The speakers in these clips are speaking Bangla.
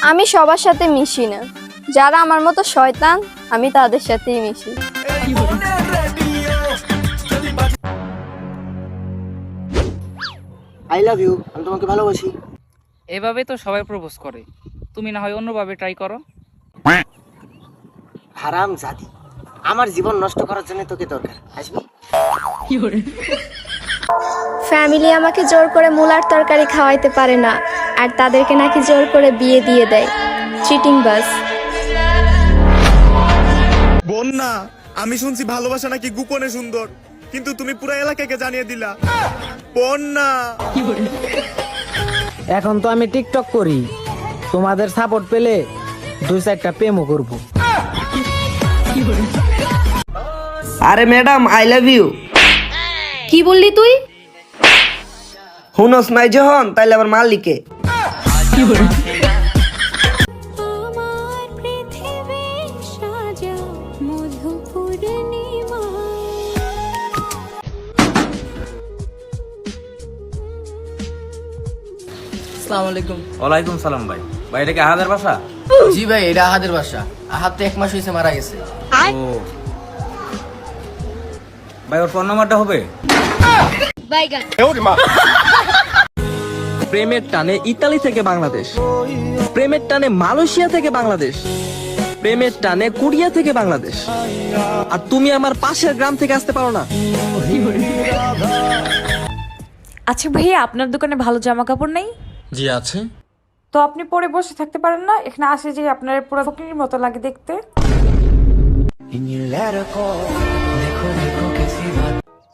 আমি সবার সাথে মিশি না, যারা আমার মতো শয়তান আমি তাদের সাথেই মিশি। আই লাভ ইউ, আমি তোমাকে ভালোবাসি। এভাবে তো সবাই প্রপোজ করে, তুমি না হয় অন্যভাবে ট্রাই করো। হারাম জাদি, আমার জীবন নষ্ট করার জন্য তোকে দরকার। আসবি? ফ্যামিলি আমাকে জোর করে মুলার তরকারি খাওয়াইতে পারে না, আর তাদেরকে নাকি জোর করে বিয়ে দিয়ে দেয়। চিটিং বাস। বোন না, আমি শুনছি ভালোবাসা নাকি গোপনে সুন্দর, কিন্তু তুমি পুরো এলাকাকে জানিয়ে দিলা। বোন না। এখন তো আমি টিকটক করি, তোমাদের সাপোর্ট পেলে 2-4টা প্রেমও করবো। আরে ম্যাডাম, আই লাভ ইউ। কি বললি তুই? হুনস নাই যখন, তাইলে আবার মালিকে। আসসালামু আলাইকুম। ওয়ালাইকুম সালাম ভাই। ভাই এটা কি আহাদের বাসা? জি ভাই, এটা আহাদের বাসা। আহাদ তো 1 মাস হয়েছে মারা গেছে। ও ভাই, ওর ফোন নাম্বারটা হবে? প্রেমের টানে ইতালি থেকে বাংলাদেশ, প্রেমের টানে মালয়েশিয়া থেকে বাংলাদেশ, প্রেমের টানে কোরিয়া থেকে বাংলাদেশ, আর তুমি আমার পাশের গ্রাম থেকে আসতে পারো না? আচ্ছা ভাইয়া, আপনার দোকানে ভালো জামা কাপড় নেই? জি আছে। তো আপনি পরে বসে থাকতে পারেন না? এখানে আসে যে আপনার পুরো ফকিরের মতো লাগে দেখতে।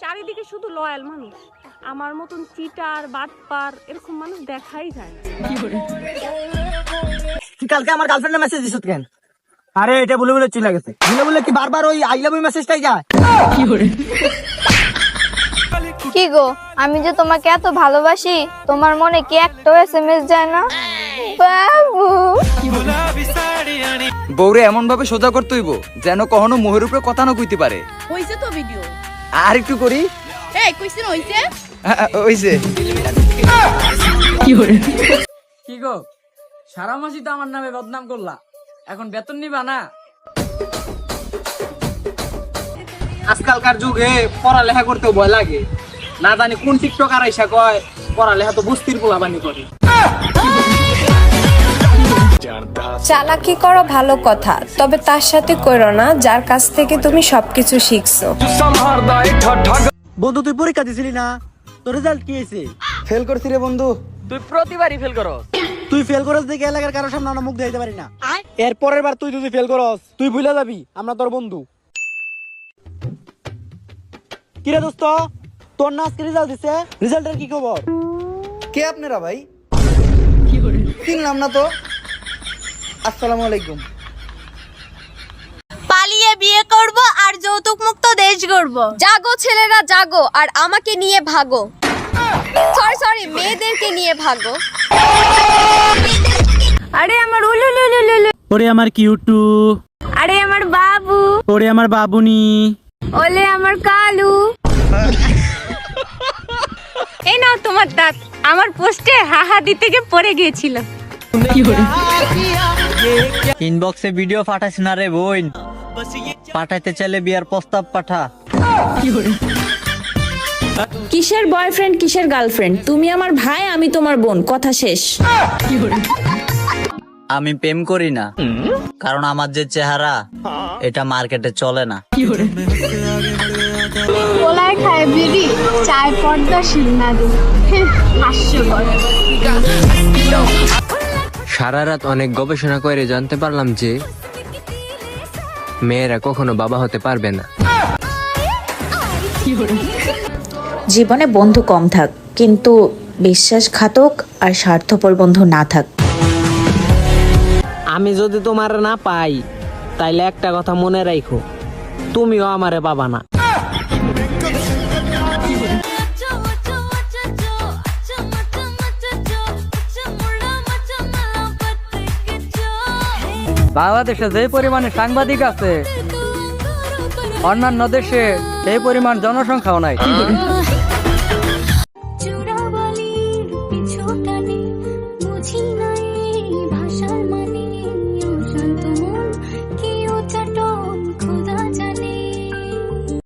চারিদিকে শুধু লয়াল মানুষ, আমার মতন চিটার বাটপার এরকম মানুষ দেখাই যায় না। তুই কালকে আমার গার্লফ্রেন্ডে মেসেজ দিছিস কেন? আরে এটা বলে বলে চলে গেছে। বলে কি বারবার ওই আই লাভ ইউ মেসেজটাই যায়? কি গো, আমি যে তোমাকে এত ভালোবাসি, তোমার মনে কি একটা এসএমএস যায় না? বাবু, বউরে এমন ভাবে সোজা করতে হইব যেন কখনো মোহের উপরে কথা না কইতে পারে। হইছে তো ভিডিও? আর একটু করি। এই কইছেন হইছে? হইছে। কি গো, সারা মাসই তো আমার নামে বদনাম করলা, এখন বেতন নিবা না? আজকালকার যুগে পড়ালেখা করতেও ভয় লাগে, না জানি কোন টিকটকার আইসা কয় পড়ালেখা তো বস্তির পোলাপানি করে। চালাকি করো ভালো কথা, তবে তার সাথে করো না যার কাছ থেকে তুমি সবকিছু শিখছো। বন্ধু তুই পরীক্ষা দিছিলি না, তোর রেজাল্ট কি হয়েছে? ফেল করছি রে বন্ধু। তুই প্রতিবারই ফেল করো। তুই ফেল করস দেখে এলাকার কারোর সামনে আমরা মুখ দেখাইতে পারি না। এর পরের বার তুই যদি ফেল করস, তুই ভুলে যাবি আমরা তোর বন্ধু। কিরে দোস্ত, তোর না আজকে রেজাল্ট দিছে, রেজাল্টের কি খবর? কে আপনারা ভাই? চিনলাম না তো। আসসালামু আলাইকুম। পালিয়ে বিয়ে করব আর যৌতুক মুক্ত দেশ গড়ব। জাগো ছেলেরা জাগো, আর আমাকে নিয়ে ভাগো। সরি, মেয়েদেরকে নিয়ে ভাগো। আরে আমার উলুলুলুলু, ওরে আমার কিউটু, আরে আমার বাবু, ওরে আমার বাবুনি, ওলে আমার কালু। এই নাও তোমার দাঁত, আমার পোস্টে হাহা দিতে গিয়ে পড়ে গিয়েছিল। ইনবক্সে ভিডিও পাঠাইছ না রে বোন, পাঠাইতে চাইলে বিয়ার প্রস্তাব পাঠা। কিসের বয়ফ্রেন্ড, কিসের গার্লফ্রেন্ড? তুমি আমার ভাই, আমি তোমার বোন, কথা শেষ। আমি প্রেম করি না, কারণ আমার যে চেহারা এটা মার্কেটে চলে না। পোলায় খায় বিড়ি, চায় পর্দাশীল নারী। হাস্যকর। সারা রাত অনেক গবেষণা করে জানতে পারলাম যে মেয়েরা কখনো বাবা হতে পারবে না। জীবনে বন্ধু কম থাক, কিন্তু বিশ্বাসঘাতক আর স্বার্থপর বন্ধু না থাক। আমি যদি তোমার না পাই, তাইলে একটা কথা মনে রাখো, তুমিও আমারে পাবা না। বাংলাদেশে যে পরিমাণে সাংবাদিক আছে, অন্যান্য দেশে সেই পরিমাণ জনসংখ্যাও নাই।